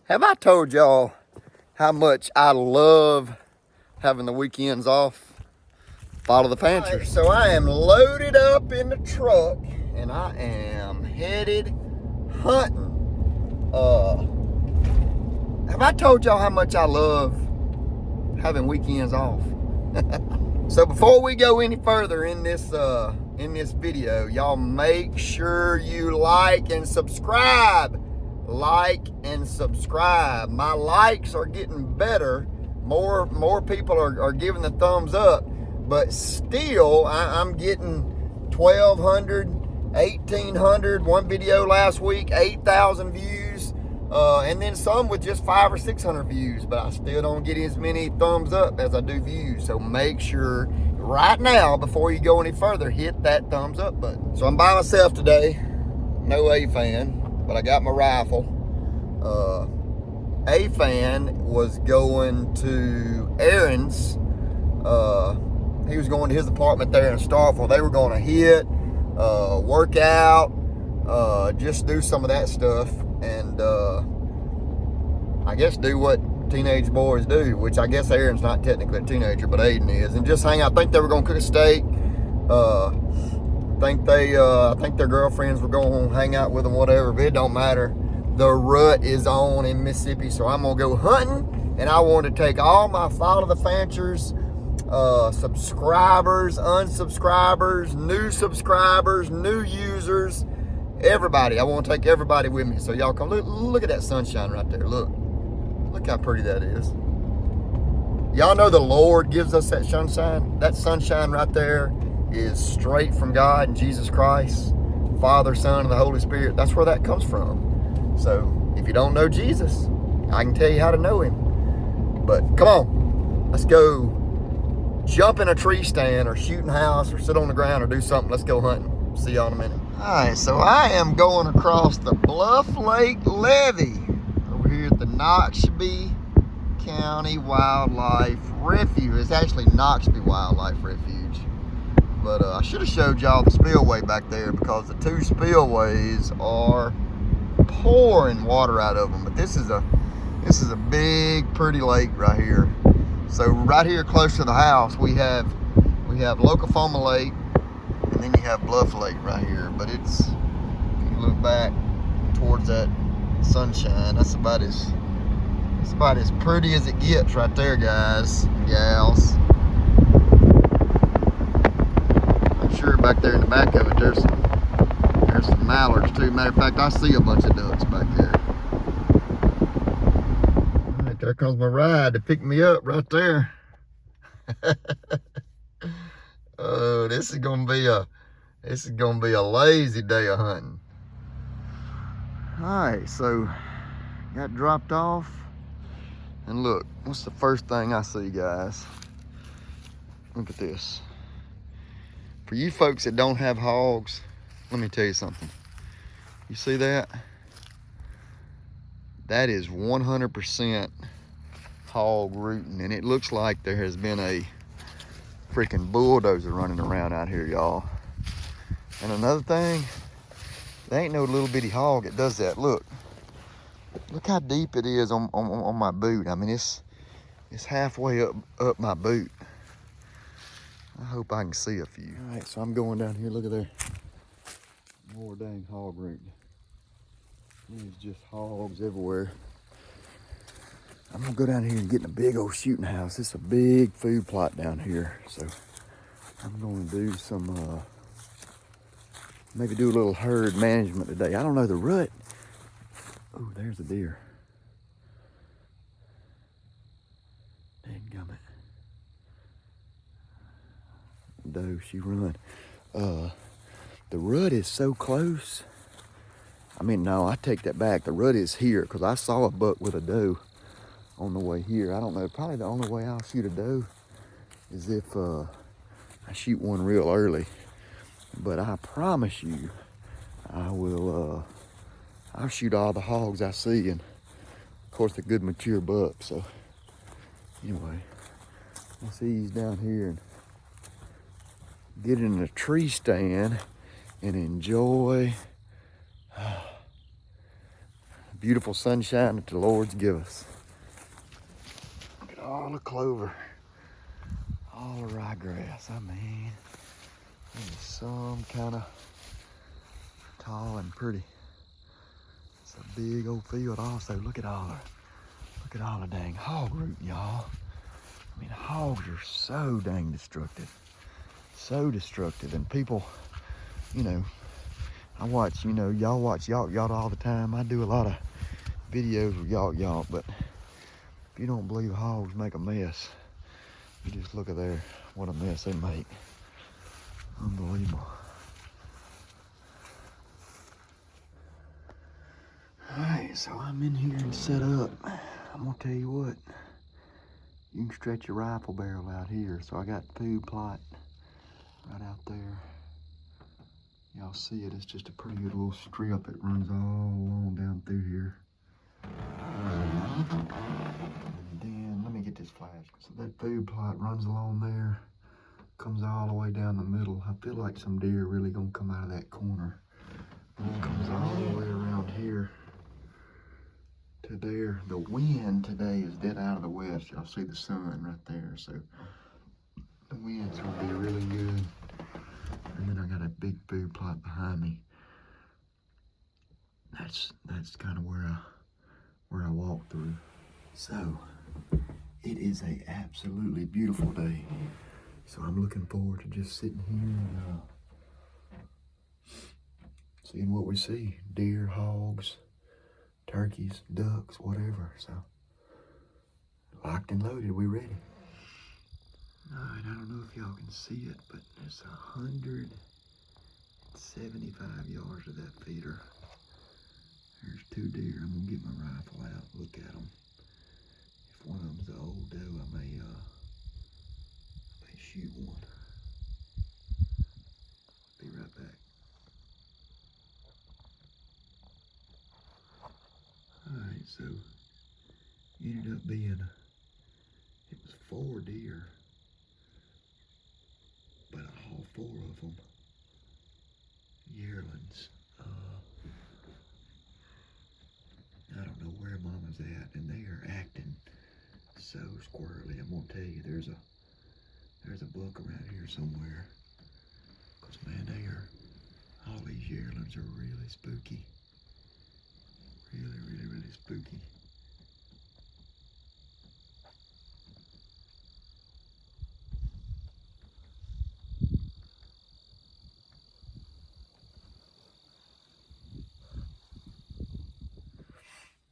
Have I told y'all how much I love having the weekends off? Follow the Panthers. Right, so I am loaded up in the truck and I am headed hunting. Have I told y'all how much I love having weekends off? So before we go any further in this video, y'all make sure you like and subscribe. Like and subscribe. My likes are getting better. More people are giving the thumbs up, but still I'm getting 1,200, 1,800. One video last week, 8,000 views, and then some with just 500 or 600 views. But I still don't get as many thumbs up as I do views. So make sure right now, before you go any further, hit that thumbs up button. So I'm by myself today. No A-fan. But I got my rifle. A-fan was going to Aaron's. He was going to his apartment there in Starkville. They were going to hit, work out, just do some of that stuff, and I guess do what teenage boys do, which I guess Aaron's not technically a teenager, but Aiden is, and just hang out. I think they were going to cook a steak. I think their girlfriends were going to hang out with them, whatever, but it don't matter. The rut is on in Mississippi, so I'm going to go hunting, and I want to take all my Follow the Fanchers subscribers, unsubscribers, new users, everybody. I want to take everybody with me, so y'all come. Look at that sunshine right there. Look how pretty that is. Y'all know the Lord gives us that sunshine. That sunshine right there is straight from God and Jesus Christ, Father, Son, and the Holy Spirit. That's where that comes from. So if you don't know Jesus, I can tell you how to know him. But come on, let's go jump in a tree stand or shoot in a house or sit on the ground or do something. Let's go hunting. See y'all in a minute. All right, so I am going across the Bluff Lake Levee over here at the Noxubee County Wildlife Refuge. It's actually Noxubee Wildlife Refuge. But I should have showed y'all the spillway back there, because the two spillways are pouring water out of them. But this is a big, pretty lake right here. So right here close to the house, we have Locofoma Lake, and then you have Bluff Lake right here. But it's, if you look back towards that sunshine, that's about as pretty as it gets right there, guys and gals. Sure, back there in the back of it, there's some mallards too. Matter of fact, I see a bunch of ducks back there. All right, there comes my ride to pick me up right there. Oh, this is gonna be a lazy day of hunting. All right, so got dropped off, and look, what's the first thing I see, guys? Look at this. For you folks that don't have hogs, let me tell you something. You see that? That is 100% hog rooting, and it looks like there has been a freaking bulldozer running around out here, y'all. And another thing, there ain't no little bitty hog that does that. Look how deep it is on my boot. I mean, it's halfway up my boot. I hope I can see a few. All right, so I'm going down here. Look at there. More dang hog rooting. There's just hogs everywhere. I'm gonna go down here and get in a big old shooting house. It's a big food plot down here. So I'm gonna do some, maybe do a little herd management today. I don't know, the rut. Oh, there's a deer. Dadgummit. Doe, she run. The rut is so close. I mean, no, I take that back. The rut is here, because I saw a buck with a doe on the way here. I don't know, probably the only way I'll shoot a doe is if I shoot one real early. But I promise you, I'll shoot all the hogs I see, and of course a good mature buck. So anyway, let's ease down here and get in a tree stand and enjoy beautiful sunshine that the Lord's give us. Look at all the clover, all the ryegrass. I mean, there's some kind of tall and pretty. It's a big old field. Also, look at all the dang hog root, y'all. I mean, hogs are so dang destructive. So destructive. And people, you know, I watch, y'all watch Yawk all the time. I do a lot of videos with Yawk, but if you don't believe hogs make a mess, you just look at there, what a mess they make. Unbelievable. Alright, so I'm in here and set up. I'm gonna tell you what, you can stretch your rifle barrel out here. So I got the food plot right out there. Y'all see it, it's just a pretty good little strip that runs all along down through here. And then, let me get this flash. So that food plot runs along there, comes all the way down the middle. I feel like some deer really gonna come out of that corner. And it comes all the way around here to there. The wind today is dead out of the west. Y'all see the sun right there. So the wind's gonna be really good. And then I got a big food plot behind me. That's kind of where I walk through. So it is a absolutely beautiful day. So I'm looking forward to just sitting here and seeing what we see. Deer, hogs, turkeys, ducks, whatever. So locked and loaded, we ready. Alright, I don't know if y'all can see it, but it's 175 yards of that feeder. There's two deer. I'm gonna get my rifle out, look at them. If one of them's an old doe, I may shoot one. Be right back. Alright, so ended up being, it was 4 deer, but all 4 of them yearlings. I don't know where mama's at, and they are acting so squirrely. I'm gonna tell you, there's a buck around here somewhere. Cause man, all these yearlings are really spooky. Really, really, really spooky.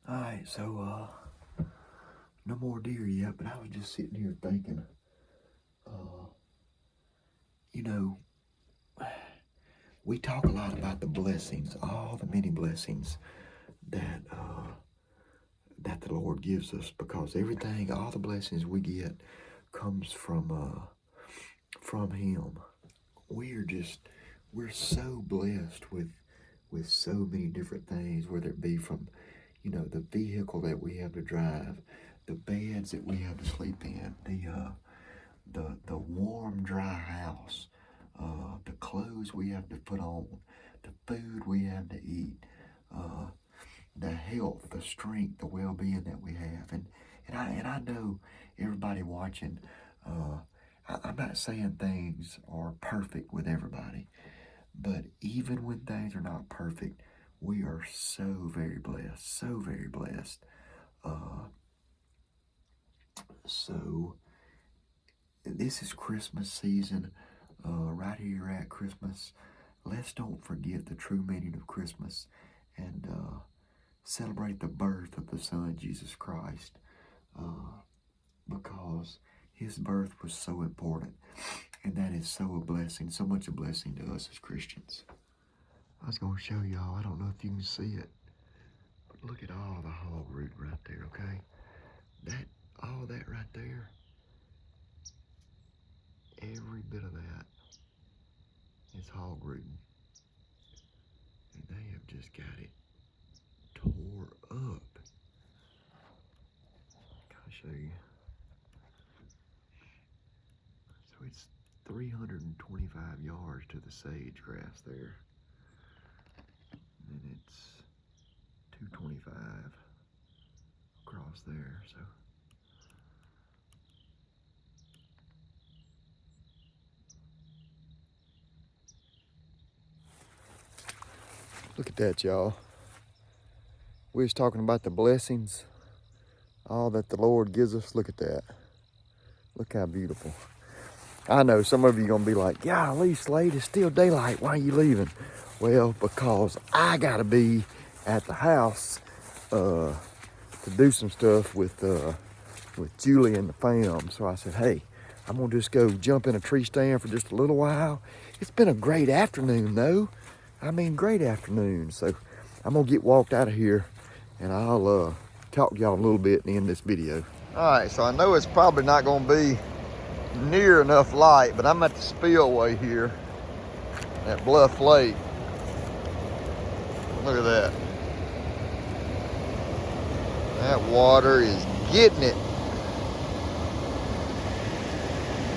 Alright, so no more deer yet, but I was just sitting here thinking, you know, we talk a lot about the blessings, all the many blessings that that the Lord gives us, because everything, all the blessings we get comes from Him. We're so blessed with so many different things, whether it be from, the vehicle that we have to drive, the beds that we have to sleep in, the warm, dry house, the clothes we have to put on, the food we have to eat, the health, the strength, the well-being that we have. And I know everybody watching, I'm not saying things are perfect with everybody, but even when things are not perfect, we are so very blessed, so very blessed. So this is Christmas season, right here at Christmas. Let's don't forget the true meaning of Christmas and celebrate the birth of the Son, Jesus Christ, because his birth was so important, and that is so a blessing, so much a blessing to us as Christians. I was going to show y'all, I don't know if you can see it, but look at all the hog root right there, okay? All that right there, every bit of that is hog rooting. And they have just got it tore up. I'll show you. So it's 325 yards to the sage grass there. And it's 25 across there, so. Look at that, y'all. We was talking about the blessings, all that the Lord gives us. Look at that. Look how beautiful. I know some of you are going to be like, golly, Slade, it's still daylight. Why are you leaving? Well, because I got to be at the house to do some stuff with Julie and the fam. So I said, hey, I'm going to just go jump in a tree stand for just a little while. It's been a great afternoon, though. I mean, great afternoon. So I'm going to get walked out of here, and I'll talk to y'all a little bit at the end of this video. All right, so I know it's probably not going to be near enough light, but I'm at the spillway here at Bluff Lake. Look at that. That water is getting it.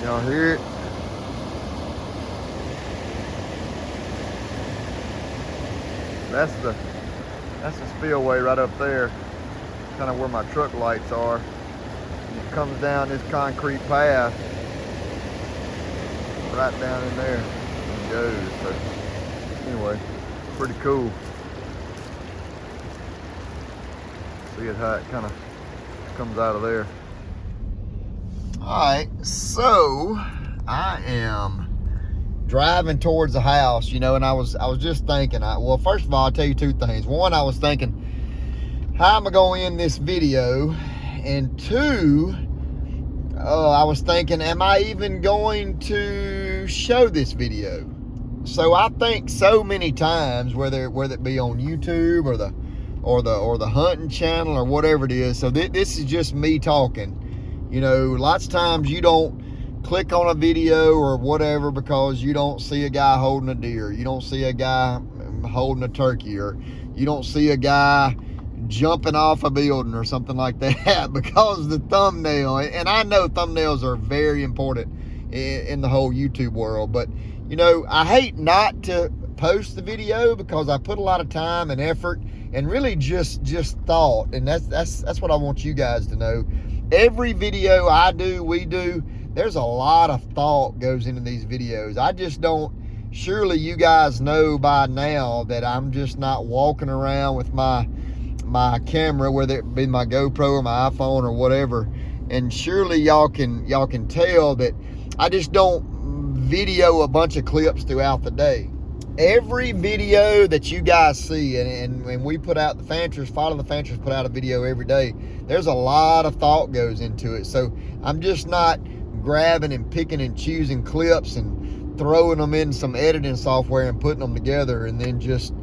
Y'all hear it? That's the spillway right up there, kind of where my truck lights are. And it comes down this concrete path right down in there and goes. So anyway, pretty cool. See it how it kind of comes out of there. All right, so I am driving towards the house, you know, and I was just thinking, well, first of all, I'll tell you two things. One, I was thinking, how am I going to end this video? And two, I was thinking, am I even going to show this video? So I think so many times, whether it be on YouTube or the hunting channel or whatever it is. So this is just me talking. You know, lots of times you don't click on a video or whatever because you don't see a guy holding a deer, you don't see a guy holding a turkey, or you don't see a guy jumping off a building or something like that because the thumbnail. And I know thumbnails are very important in the whole YouTube world, but you know, I hate not to post the video because I put a lot of time and effort and really just thought, and that's what I want you guys to know. Every video I do, we do, there's a lot of thought goes into these videos. I just don't, surely you guys know by now that I'm just not walking around with my camera, whether it be my GoPro or my iPhone or whatever. And surely y'all can tell that I just don't video a bunch of clips throughout the day. Every video that you guys see, and we put out the Fanchers, Follow the Fanchers put out a video every day, there's a lot of thought goes into it. So I'm just not grabbing and picking and choosing clips and throwing them in some editing software and putting them together and then just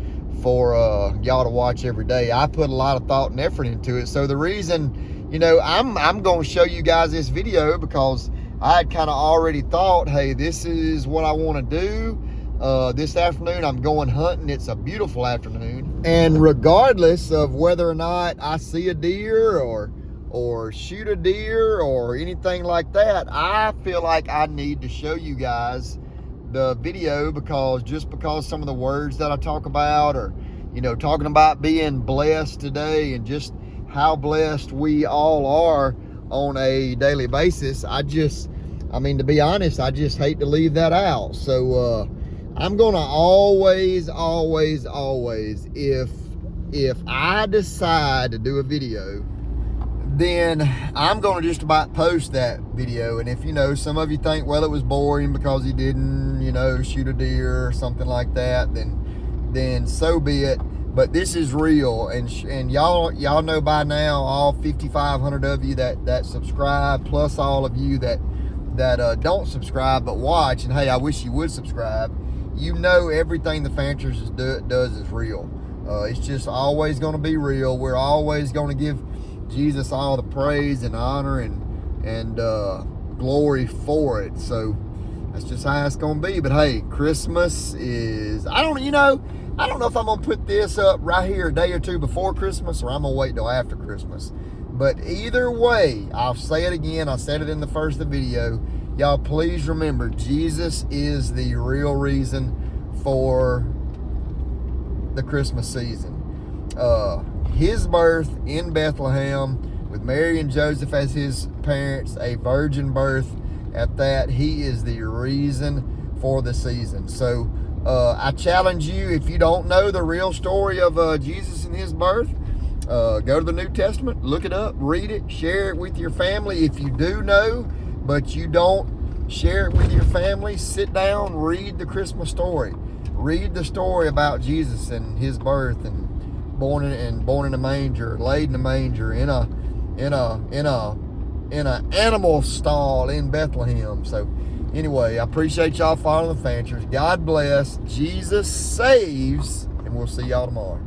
for y'all to watch every day. I put a lot of thought and effort into it. So the reason, you know, I'm going to show you guys this video because I had kind of already thought, hey, this is what I want to do. This afternoon I'm going hunting. It's a beautiful afternoon, and regardless of whether or not I see a deer or shoot a deer or anything like that, I feel like I need to show you guys the video because some of the words that I talk about, or you know, talking about being blessed today and just how blessed we all are on a daily basis, I mean, to be honest, I just hate to leave that out. So I'm gonna always, if I decide to do a video, then I'm gonna just about post that video. And if, you know, some of you think, well, it was boring because he didn't, you know, shoot a deer or something like that, then so be it. But this is real, and y'all know by now, all 5,500 of you that subscribe, plus all of you that don't subscribe but watch, and hey, I wish you would subscribe. You know, everything the Fanchers does is real. It's just always going to be real. We're always going to give Jesus all the praise and honor and glory for it. So that's just how it's going to be. But hey, Christmas is, I don't know if I'm going to put this up right here a day or two before Christmas, or I'm going to wait till after Christmas. But either way, I'll say it again. I said it in the first of the video. Y'all, please remember, Jesus is the real reason for the Christmas season. his birth in Bethlehem with Mary and Joseph as his parents, a virgin birth at that. He is the reason for the season. So I challenge you, if you don't know the real story of Jesus and his birth, go to the New Testament, look it up, read it, share it with your family. If you do know, but you don't share it with your family, sit down, read the Christmas story. Read the story about Jesus and his birth, and born in a manger, laid in a manger, in a animal stall in Bethlehem. So anyway, I appreciate y'all following the Fanchers. God bless. Jesus saves, and we'll see y'all tomorrow.